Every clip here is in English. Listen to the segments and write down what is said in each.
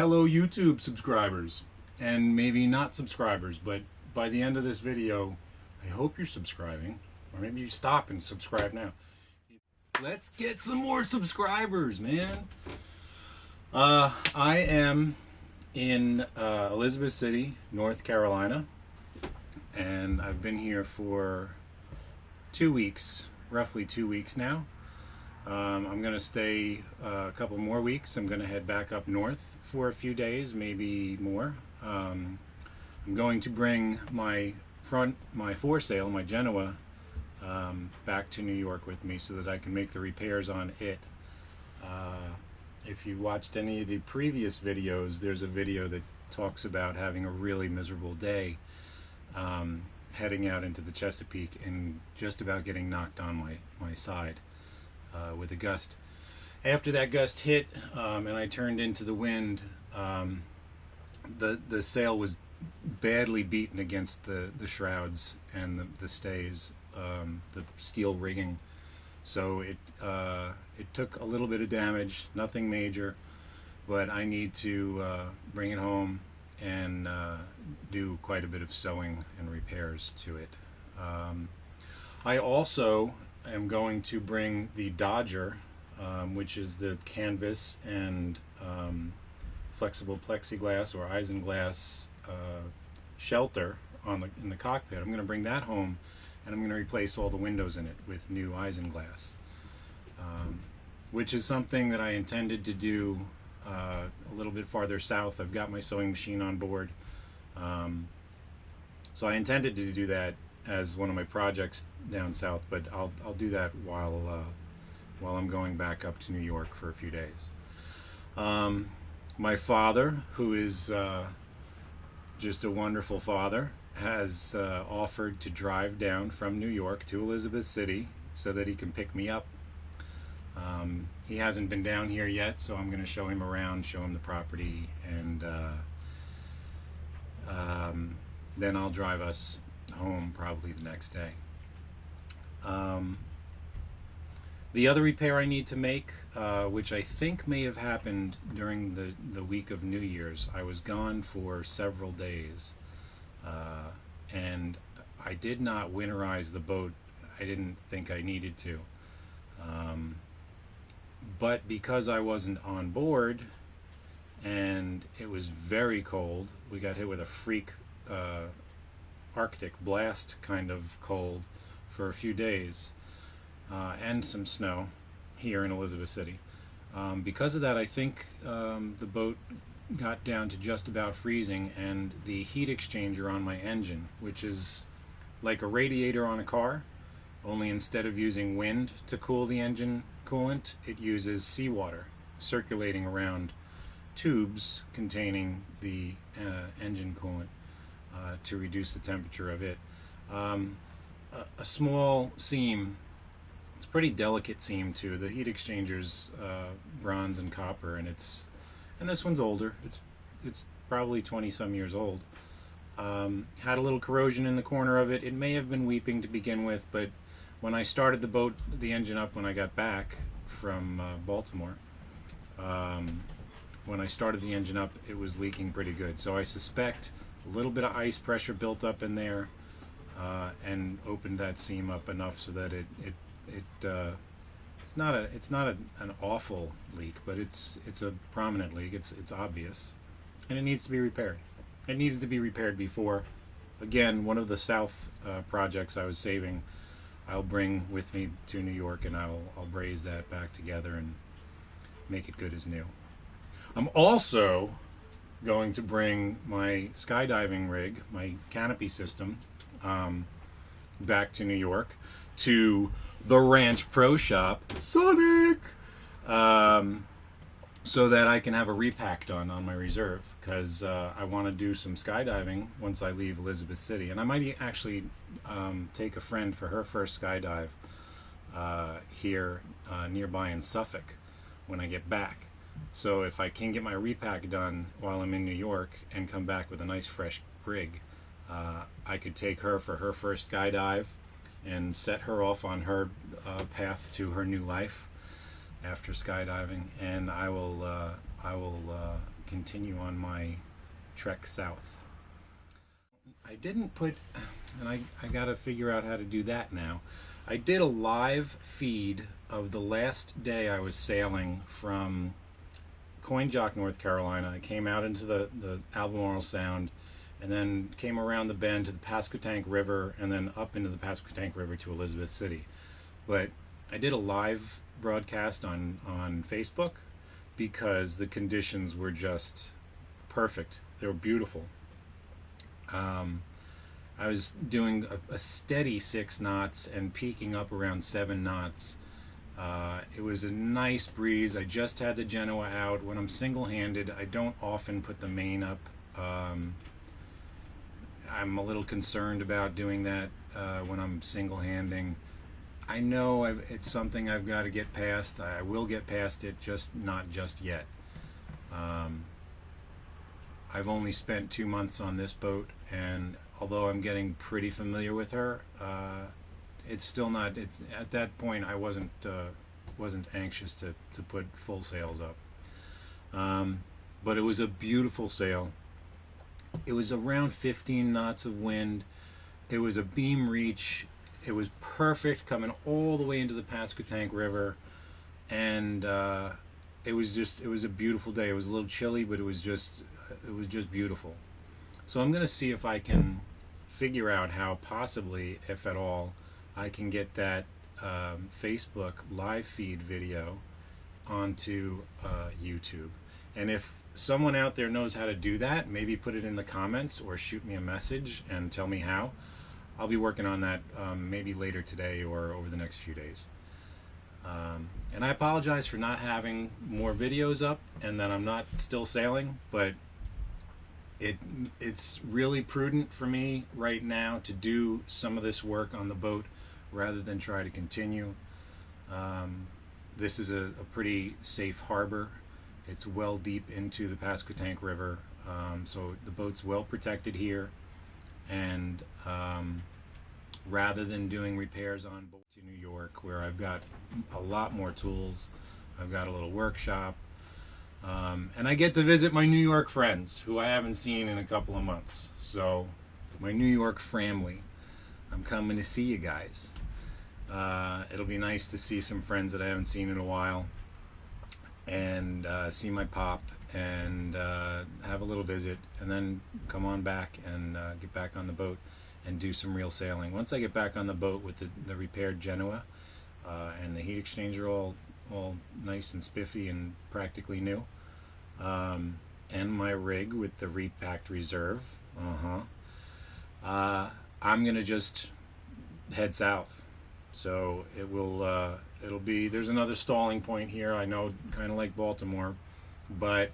fellow YouTube subscribers, and maybe not subscribers, but by the end of this video, I hope you're subscribing, or maybe you stop and subscribe now. Let's get some more subscribers, man. I am in Elizabeth City, North Carolina, and I've been here for 2 weeks, roughly 2 weeks now. I'm going to stay a couple more weeks. I'm going to head back up north for a few days, maybe more. I'm going to bring my for sale, my Genoa, back to New York with me so that I can make the repairs on it. If you watched any of the previous videos, there's a video that talks about having a really miserable day heading out into the Chesapeake and just about getting knocked on my side with a gust. After that gust hit and I turned into the wind, the sail was badly beaten against the shrouds and the stays, the steel rigging. So it took a little bit of damage, nothing major, but I need to bring it home and do quite a bit of sewing and repairs to it. I also am going to bring the Dodger, which is the canvas and flexible plexiglass or isinglass shelter in the cockpit. I'm going to bring that home, and I'm going to replace all the windows in it with new isinglass, which is something that I intended to do a little bit farther south. I've got my sewing machine on board, so I intended to do that as one of my projects down south, but I'll do that while I'm going back up to New York for a few days. My father, who is just a wonderful father, has offered to drive down from New York to Elizabeth City so that he can pick me up. He hasn't been down here yet, so I'm going to show him around, show him the property, and then I'll drive us home probably the next day. The other repair I need to make, which I think may have happened during the week of New Year's. I was gone for several days, and I did not winterize the boat. I didn't think I needed to. But because I wasn't on board and it was very cold, we got hit with a freak Arctic blast kind of cold for a few days, and some snow here in Elizabeth City. Because of that, I think the boat got down to just about freezing, and the heat exchanger on my engine, which is like a radiator on a car, only instead of using wind to cool the engine coolant, it uses seawater circulating around tubes containing the engine coolant to reduce the temperature of it. A small seam, it's a pretty delicate seam too. The heat exchanger's bronze and copper, and this one's older. It's probably 20-some years old. Had a little corrosion in the corner of it. It may have been weeping to begin with, but when I started the engine up when I got back from Baltimore, when I started the engine up, it was leaking pretty good. So I suspect a little bit of ice pressure built up in there and opened that seam up enough so that it's not an awful leak, but it's a prominent leak. It's obvious, and it needs to be repaired. It needed to be repaired before. Again, one of the south projects I was saving, I'll bring with me to New York, and I'll braze that back together and make it good as new. I'm also going to bring my skydiving rig, my canopy system, back to New York to the Ranch Pro Shop, Sonic, so that I can have a repack done on my reserve, because I want to do some skydiving once I leave Elizabeth City, and I might actually take a friend for her first skydive here nearby in Suffolk when I get back. So if I can get my repack done while I'm in New York and come back with a nice fresh rig, I could take her for her first skydive and set her off on her path to her new life after skydiving, and I will continue on my trek south. I didn't put, and I gotta figure out how to do that now. I did a live feed of the last day I was sailing from Coinjock, North Carolina. I came out into the Albemarle Sound, and then came around the bend to the Pasquotank River, and then up into the Pasquotank River to Elizabeth City. But I did a live broadcast on Facebook because the conditions were just perfect. They were beautiful. I was doing a steady 6 knots and peaking up around 7 knots. It was a nice breeze. I just had the Genoa out. When I'm single-handed, I don't often put the main up. I'm a little concerned about doing that when I'm single-handing. I know it's something I've got to get past. I will get past it, just not just yet. I've only spent 2 months on this boat, and although I'm getting pretty familiar with her, it's still not. It's at that point I wasn't anxious to put full sails up. But it was a beautiful sail. It was around 15 knots of wind. It was a beam reach. It was perfect coming all the way into the Pasquotank River, and it was a beautiful day. It was a little chilly, but it was just beautiful. So I'm going to see if I can figure out how possibly, if at all, I can get that Facebook live feed video onto YouTube. And if someone out there knows how to do that, maybe put it in the comments or shoot me a message and tell me how. I'll be working on that maybe later today or over the next few days. And I apologize for not having more videos up and that I'm not still sailing, but it's really prudent for me right now to do some of this work on the boat rather than try to continue. This is a pretty safe harbor. It's well deep into the Pasquotank River, so the boat's well protected here. And rather than doing repairs on board to New York, where I've got a lot more tools, I've got a little workshop, and I get to visit my New York friends who I haven't seen in a couple of months. So my New York family, I'm coming to see you guys. It'll be nice to see some friends that I haven't seen in a while, and see my pop, and have a little visit, and then come on back and get back on the boat and do some real sailing. Once I get back on the boat with the repaired Genoa and the heat exchanger all nice and spiffy and practically new, and my rig with the repacked reserve, I'm gonna just head south. So it'll be, there's another stalling point here. I know, kind of like Baltimore, but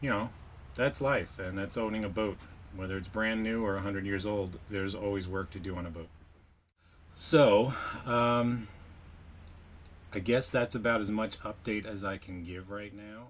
you know, that's life, and that's owning a boat. Whether it's brand new or 100 years old, there's always work to do on a boat. So I guess that's about as much update as I can give right now.